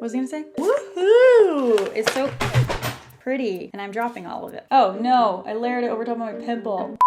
What was I gonna say? Woohoo! It's so pretty. And I'm dropping all of it. Oh no, I layered it over top of my pimple.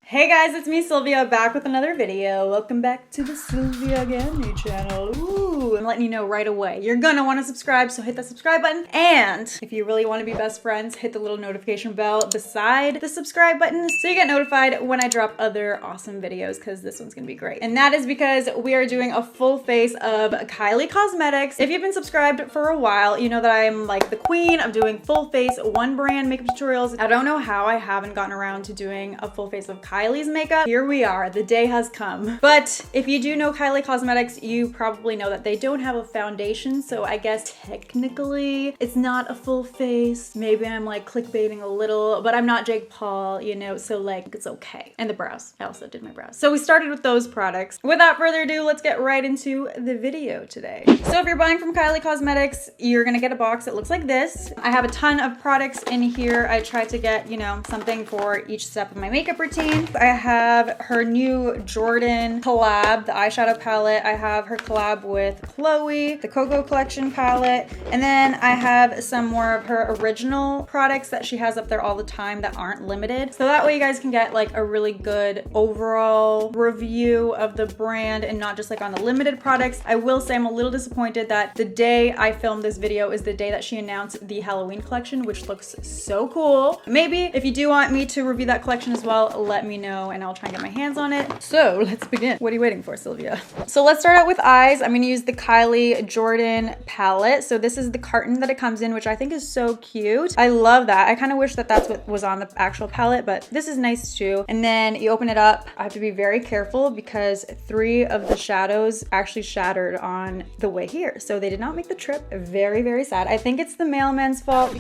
Hey guys, it's me Sylvia back with another video. Welcome back to the Sylvia Gani channel. Ooh, I'm letting you know right away. You're gonna want to subscribe, so hit that subscribe button. And if you really want to be best friends, hit the little notification bell beside the subscribe button so you get notified when I drop other awesome videos, because this one's gonna be great. And that is because we are doing a full face of KYLIE Cosmetics. If you've been subscribed for a while, you know that I'm like the queen of doing full face, one brand makeup tutorials. I don't know how I haven't gotten around to doing a full face of KYLIE's makeup. Here we are, the day has come. But if you do know KYLIE Cosmetics, you probably know that they don't have a foundation, so I guess technically it's not a full face. Maybe I'm like clickbaiting a little, but I'm not Jake Paul, you know, so like it's okay. And the brows, I also did my brows. So we started with those products. Without further ado, let's get right into the video today. So if you're buying from KYLIE Cosmetics, you're gonna get a box that looks like this. I have a ton of products in here. I tried to get, you know, something for each step of my makeup routine. I have her new JORDYN collab, the eyeshadow palette. I have her collab with KHLOE, the KOKO collection palette. And then I have some more of her original products that she has up there all the time that aren't limited. So that way you guys can get like a really good overall review of the brand and not just like on the limited products. I will say I'm a little disappointed that the day I filmed this video is the day that she announced the Halloween collection, which looks so cool. Maybe if you do want me to review that collection as well, let me know and I'll try and get my hands on it. So let's begin. What are you waiting for, Sylvia? So let's start out with eyes. I'm gonna use the KYLIE JORDYN palette. So this is the carton that it comes in, which I think is so cute. I love that. I kind of wish that that's what was on the actual palette, but this is nice too. And then you open it up. I have to be very careful because 3 of the shadows actually shattered on the way here. So they did not make the trip. Very, very sad. I think it's the mailman's fault.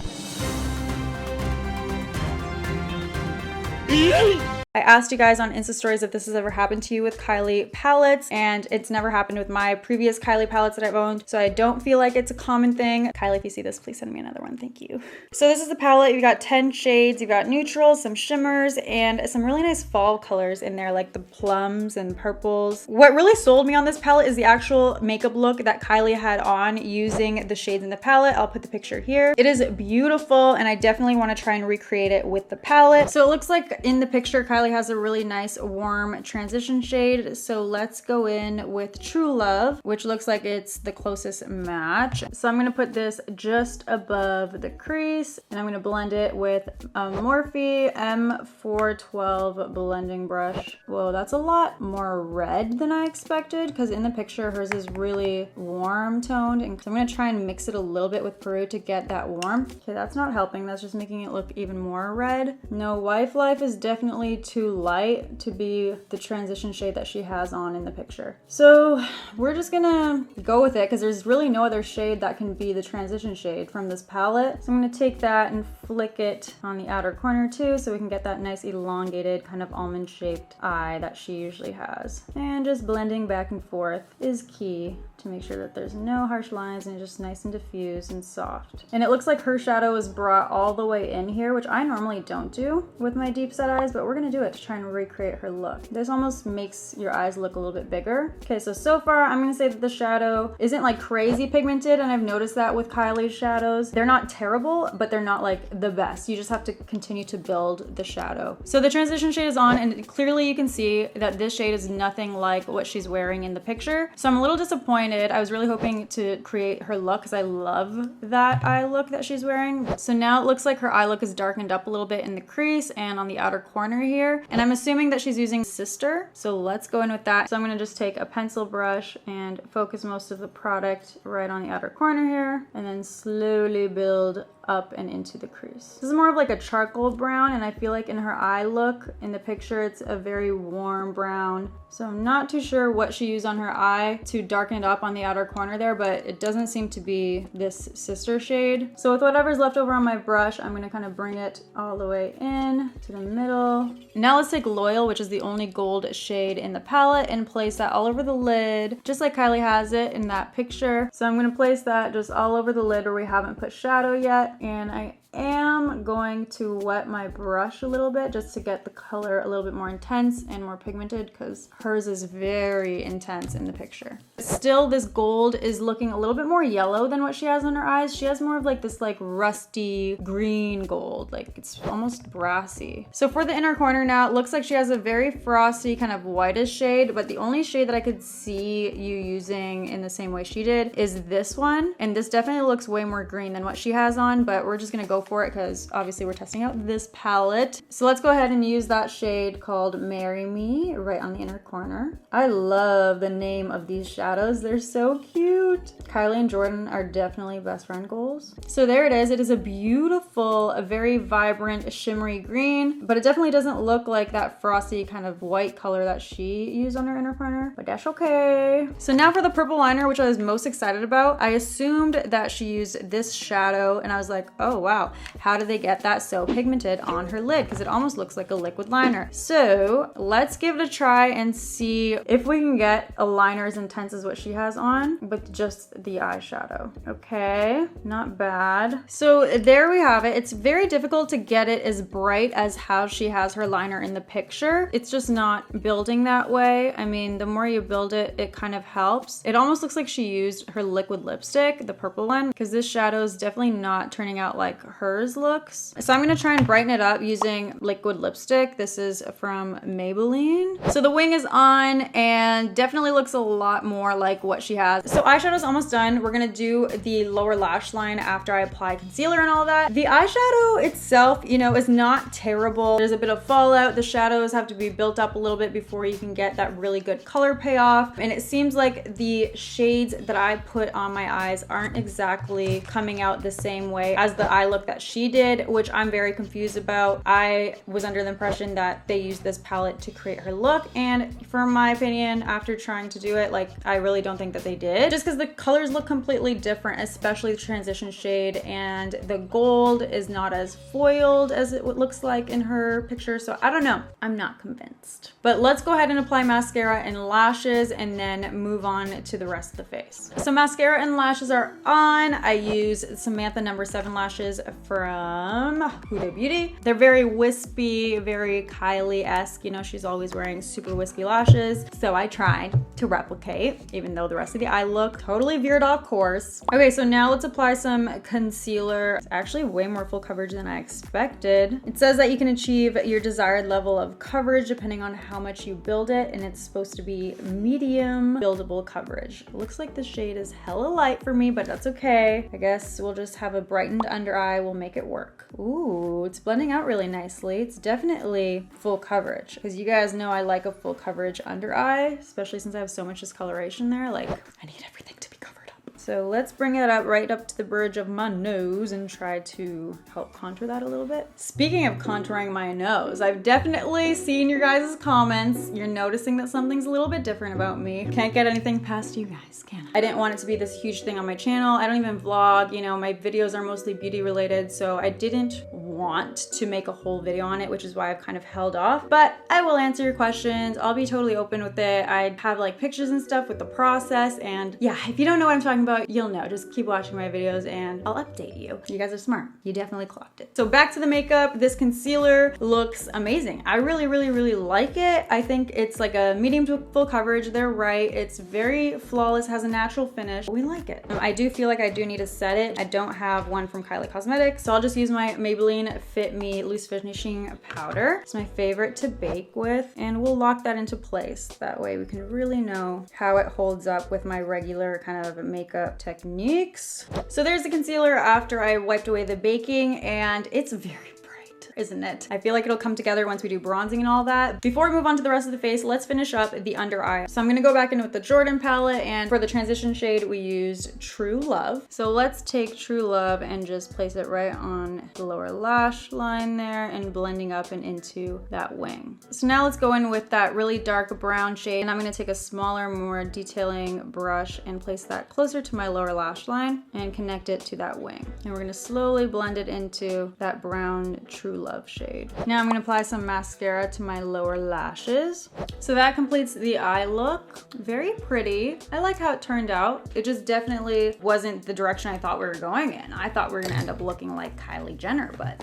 I asked you guys on Insta stories if this has ever happened to you with KYLIE palettes, and it's never happened with my previous KYLIE palettes that I've owned, so I don't feel like it's a common thing. KYLIE, if you see this, please send me another one, thank you. So this is the palette. You've got 10 shades, you've got neutrals, some shimmers, and some really nice fall colors in there, like the plums and purples. What really sold me on this palette is the actual makeup look that KYLIE had on using the shades in the palette. I'll put the picture here. It is beautiful, and I definitely want to try and recreate it with the palette. So it looks like in the picture, KYLIE has a really nice warm transition shade. So let's go in with True Love, which looks like it's the closest match. So I'm gonna put this just above the crease and I'm gonna blend it with a Morphe M412 blending brush. Whoa, that's a lot more red than I expected because in the picture hers is really warm toned. And so I'm gonna try and mix it a little bit with Peru to get that warmth. Okay, that's not helping. That's just making it look even more red. No, Wife Life is definitely too light to be the transition shade that she has on in the picture. So we're just gonna go with it because there's really no other shade that can be the transition shade from this palette. So I'm gonna take that and flick it on the outer corner too so we can get that nice elongated kind of almond shaped eye that she usually has. And just blending back and forth is key to make sure that there's no harsh lines and it's just nice and diffused and soft. And it looks like her shadow is brought all the way in here, which I normally don't do with my deep set eyes, but we're gonna do it to try and recreate her look. This almost makes your eyes look a little bit bigger. Okay, so far I'm gonna say that the shadow isn't like crazy pigmented, and I've noticed that with KYLIE's shadows. They're not terrible, but they're not like the best. You just have to continue to build the shadow. So the transition shade is on, and clearly you can see that this shade is nothing like what she's wearing in the picture. So I'm a little disappointed. I was really hoping to create her look because I love that eye look that she's wearing. So now it looks like her eye look is darkened up a little bit in the crease and on the outer corner here. And I'm assuming that she's using Sister. So let's go in with that. So I'm gonna just take a pencil brush and focus most of the product right on the outer corner here and then slowly build up and into the crease. This is more of like a charcoal brown, and I feel like in her eye look in the picture it's a very warm brown. So I'm not too sure what she used on her eye to darken it up on the outer corner there, but it doesn't seem to be this Sister shade. So with whatever's left over on my brush, I'm gonna kind of bring it all the way in to the middle Now let's take Loyal, which is the only gold shade in the palette, and place that all over the lid, just like Kylie has it in that picture. So I'm gonna place that just all over the lid where we haven't put shadow yet, and I am going to wet my brush a little bit just to get the color a little bit more intense and more pigmented, because hers is very intense in the picture. Still, this gold is looking a little bit more yellow than what she has on her eyes. She has more of like this like rusty green gold, like it's almost brassy. So for the inner corner now, it looks like she has a very frosty kind of whitish shade, but the only shade that I could see you using in the same way she did is this one, and this definitely looks way more green than what she has on, but we're just gonna go for it because obviously we're testing out this palette. So let's go ahead and use that shade called Marry Me right on the inner corner. I love the name of these shadows. They're so cute. Kylie and Jordan are definitely best friend goals. So there it is. It is a beautiful, a very vibrant, shimmery green, but it definitely doesn't look like that frosty kind of white color that she used on her inner corner, but that's okay. So now for the purple liner, which I was most excited about. I assumed that she used this shadow, and I was like, oh wow, how did they get that so pigmented on her lid? Because it almost looks like a liquid liner. So let's give it a try and see if we can get a liner as intense as what she has on with just the eyeshadow. Okay, not bad. So there we have it. It's very difficult to get it as bright as how she has her liner in the picture. It's just not building that way. I mean, the more you build it, it kind of helps. It almost looks like she used her liquid lipstick, the purple one, because this shadow is definitely not turning out like hers looks. So I'm gonna try and brighten it up using liquid lipstick. This is from Maybelline. So the wing is on and definitely looks a lot more like what she has. So eyeshadow's almost done. We're gonna do the lower lash line after I apply concealer and all that. The eyeshadow itself, you know, is not terrible. There's a bit of fallout. The shadows have to be built up a little bit before you can get that really good color payoff. And it seems like the shades that I put on my eyes aren't exactly coming out the same way as the eye look that she did, which I'm very confused about. I was under the impression that they used this palette to create her look, and from my opinion, after trying to do it, like, I really don't think that they did, just because the colors look completely different, especially the transition shade, and the gold is not as foiled as it looks like in her picture. So I don't know, I'm not convinced. But let's go ahead and apply mascara and lashes and then move on to the rest of the face. So mascara and lashes are on. I use Samantha No. 7 lashes from Huda Beauty. They're very wispy, very Kylie-esque. You know, she's always wearing super wispy lashes. So I tried to replicate, even though the rest of the eye look totally veered off course. Okay, so now let's apply some concealer. It's actually way more full coverage than I expected. It says that you can achieve your desired level of coverage depending on how much you build it, and it's supposed to be medium buildable coverage. It looks like the shade is hella light for me, but that's okay. I guess we'll just have a brightened under eye. We'll make it work. Ooh, it's blending out really nicely. It's definitely full coverage, because you guys know I like a full coverage under eye, especially since I have so much discoloration there. Like, I need everything to be covered up. So let's bring it up right up to the bridge of my nose and try to help contour that a little bit. Speaking of contouring my nose, I've definitely seen your guys' comments. You're noticing that something's a little bit different about me. Can't get anything past you guys, can I? I didn't want it to be this huge thing on my channel. I don't even vlog, you know, my videos are mostly beauty related, so I didn't want to make a whole video on it, which is why I've kind of held off, but I will answer your questions. I'll be totally open with it. I have like pictures and stuff with the process, and yeah, if you don't know what I'm talking about, you'll know. Just keep watching my videos and I'll update you. You guys are smart. You definitely clocked it. So back to the makeup. This concealer looks amazing. I really like it. I think it's like a medium to full coverage. They're right. It's very flawless, has a natural finish. We like it. I do feel like I do need to set it. I don't have one from KYLIE Cosmetics, so I'll just use my Maybelline Fit Me Loose Finishing Powder. It's my favorite to bake with, and we'll lock that into place. That way we can really know how it holds up with my regular kind of makeup techniques. So there's the concealer after I wiped away the baking, and it's very bright, isn't it? I feel like it'll come together once we do bronzing and all that. Before we move on to the rest of the face, let's finish up the under eye. So I'm gonna go back in with the Jordan palette, and for the transition shade, we used True Love. So let's take True Love and just place it right on the lower lash line there and blending up and into that wing. So now let's go in with that really dark brown shade, and I'm gonna take a smaller, more detailing brush and place that closer to my lower lash line and connect it to that wing. And we're gonna slowly blend it into that brown True Love. love shade. Now I'm gonna apply some mascara to my lower lashes. So that completes the eye look. Very pretty. I like how it turned out. It just definitely wasn't the direction I thought we were going in. I thought we were gonna end up looking like Kylie Jenner, but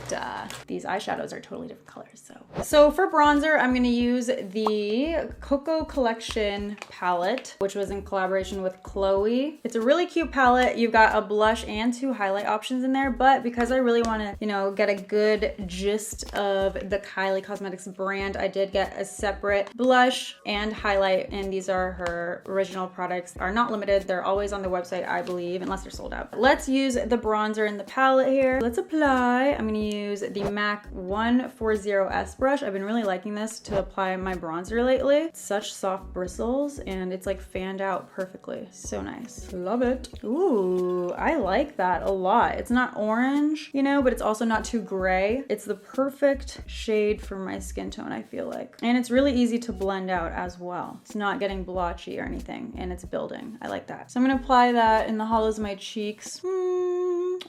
these eyeshadows are totally different colors. So for bronzer, I'm gonna use the KOKO Collection palette, which was in collaboration with KHLOE. It's a really cute palette. You've got a blush and 2 highlight options in there, but because I really wanna, you know, get a good gist of the Kylie Cosmetics brand, I did get a separate blush and highlight, and these are her original products. Are not limited. They're always on the website, I believe, unless they're sold out. Let's use the bronzer in the palette here. Let's apply. I'm gonna use the MAC 140S brush. I've been really liking this to apply my bronzer lately. It's such soft bristles and it's like fanned out perfectly. So nice. Love it. Ooh, I like that a lot. It's not orange, you know, but it's also not too gray. It's the perfect shade for my skin tone, I feel like. And it's really easy to blend out as well. It's not getting blotchy or anything, and it's building. I like that. So I'm gonna apply that in the hollows of my cheeks.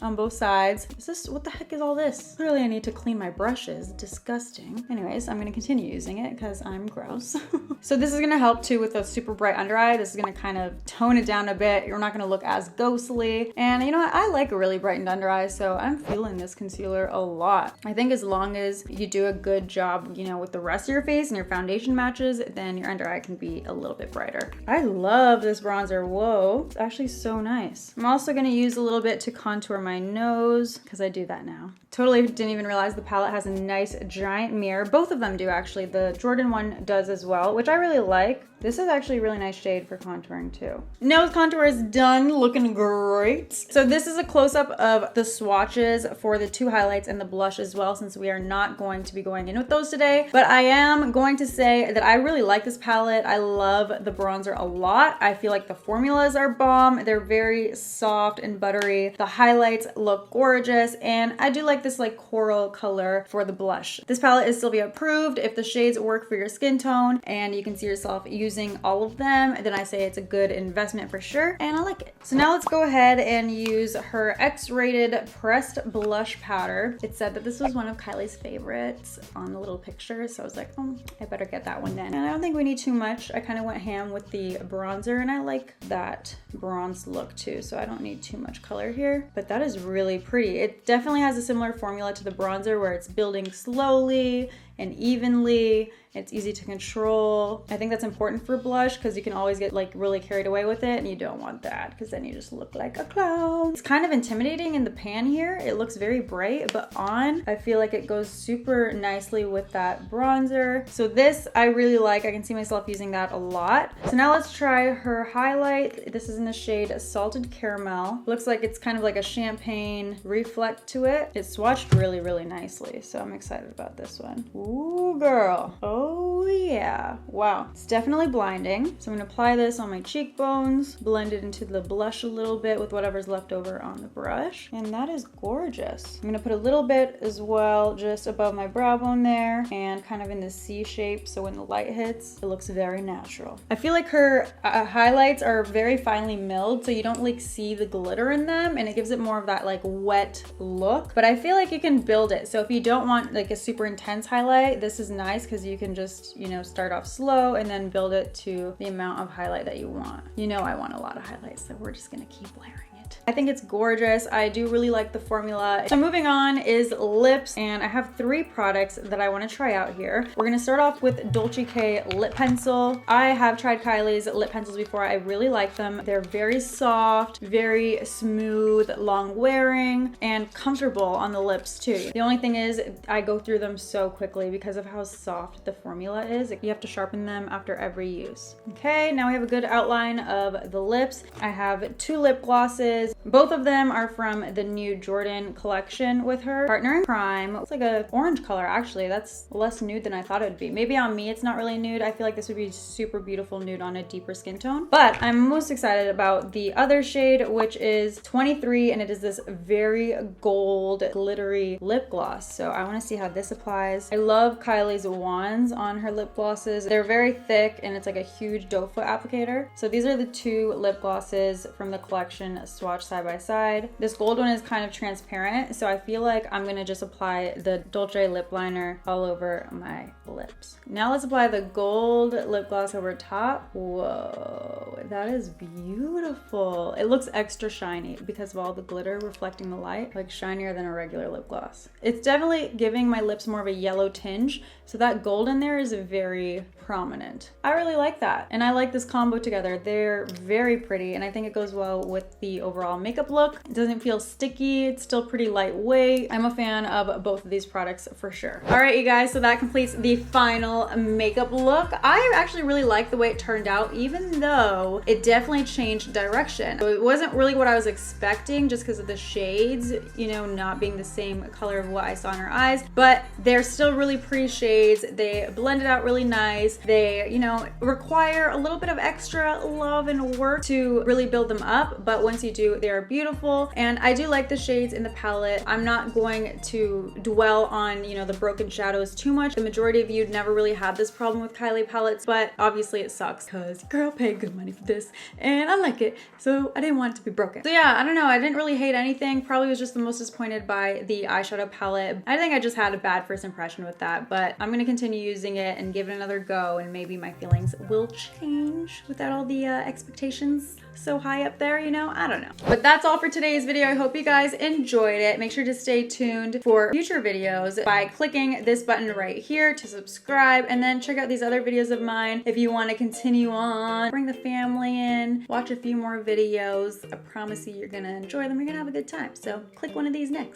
On both sides. What the heck is all this? Clearly I need to clean my brushes. Disgusting. Anyways, I'm gonna continue using it because I'm gross. So this is gonna help too with a super bright under eye. This is gonna kind of tone it down a bit. You're not gonna look as ghostly. And you know what? I like a really brightened under eye, so I'm feeling this concealer a lot. I think as long as you do a good job, you know, with the rest of your face and your foundation matches, then your under eye can be a little bit brighter. I love this bronzer. Whoa, it's actually so nice. I'm also gonna use a little bit to contour my nose because I do that now. Totally didn't even realize the palette has a nice giant mirror. Both of them do actually. The Jordan one does as well, which I really like. This is actually a really nice shade for contouring too. Nose contour is done, looking great. So this is a close-up of the swatches for the 2 highlights and the blush as well, since we are not going to be going in with those today. But I am going to say that I really like this palette. I love the bronzer a lot. I feel like the formulas are bomb. They're very soft and buttery. The highlights look gorgeous, and I do like this like coral color for the blush. This palette is Sylvia approved. If the shades work for your skin tone and you can see yourself using all of them, then I say it's a good investment for sure, and I like it. So now let's go ahead and use her X-rated pressed blush powder. It said that this was one of Kylie's favorites on the little picture, so I was like, oh, I better get that one then. And I don't think we need too much. I kind of went ham with the bronzer, and I like that bronze look too, so I don't need too much color here, but that is really pretty. It definitely has a similar formula to the bronzer where it's building slowly and evenly. It's easy to control. I think that's important for blush because you can always get like really carried away with it, and you don't want that because then you just look like a clown. It's kind of intimidating in the pan here. It looks very bright, but on, I feel like it goes super nicely with that bronzer. So this I really like. I can see myself using that a lot. So now let's try her highlight. This is in the shade Salted Caramel. Looks like it's kind of like a champagne reflect to it. It's swatched really, really nicely, so I'm excited about this one. Ooh, girl. Oh yeah. Wow. It's definitely blinding. So I'm gonna apply this on my cheekbones, blend it into the blush a little bit with whatever's left over on the brush. And that is gorgeous. I'm gonna put a little bit as well just above my brow bone there and kind of in the C shape, so when the light hits, it looks very natural. I feel like her highlights are very finely milled, so you don't like see the glitter in them, and it gives it more of that like wet look. But I feel like you can build it. So if you don't want like a super intense highlight, this is nice because you can just, you know, start off slow and then build it to the amount of highlight that you want. You know I want a lot of highlights, so we're just gonna keep layering it. I think it's gorgeous. I do really like the formula. So moving on is lips, and I have 3 products that I want to try out here. We're gonna start off with Dolce K lip pencil. I have tried Kylie's lip pencils before. I really like them. They're very soft, very smooth, long wearing, and comfortable on the lips too. The only thing is I go through them so quickly because of how soft the formula is. You have to sharpen them after every use. Okay, now we have a good outline of the lips. I have 2 lip glosses. Both of them are from the new Jordyn collection with her partner in crime. It's like a orange color actually. That's less nude than I thought it would be. Maybe on me it's not really nude. I feel like this would be super beautiful nude on a deeper skin tone. But I'm most excited about the other shade, which is 23, and it is this very gold glittery lip gloss. So I want to see how this applies. I love Kylie's wands on her lip glosses. They're very thick and it's like a huge doe foot applicator. So these are the 2 lip glosses from the collection Swatches. swatch side by side. This gold one is kind of transparent, so I feel like I'm gonna just apply the Dolce lip liner all over my lips. Now let's apply the gold lip gloss over top. Whoa, that is beautiful. It looks extra shiny because of all the glitter reflecting the light, like shinier than a regular lip gloss. It's definitely giving my lips more of a yellow tinge, so that gold in there is very prominent. I really like that, and I like this combo together. They're very pretty, and I think it goes well with the overall makeup look. It doesn't feel sticky. It's still pretty lightweight. I'm a fan of both of these products for sure. All right, you guys, so that completes the final makeup look. I actually really like the way it turned out, even though it definitely changed direction. So it wasn't really what I was expecting just because of the shades, you know, not being the same color of what I saw in her eyes, but they're still really pretty shades. They blended out really nice. They, you know, require a little bit of extra love and work to really build them up, but once you do, they are beautiful. And I do like the shades in the palette. I'm not going to dwell on, you know, the broken shadows too much. The majority of you never really had this problem with KYLIE palettes, but obviously it sucks because girl paid good money for this and I like it, so I didn't want it to be broken. So yeah, I don't know, I didn't really hate anything. Probably was just the most disappointed by the eyeshadow palette. I think I just had a bad first impression with that, but I'm gonna continue using it and give it another go, and maybe my feelings will change without all the expectations so high up there, you know? I don't know. But that's all for today's video. I hope you guys enjoyed it. Make sure to stay tuned for future videos by clicking this button right here to subscribe, and then check out these other videos of mine if you want to continue on, bring the family in, watch a few more videos. I promise you, you're gonna enjoy them. You're gonna have a good time. So click one of these next.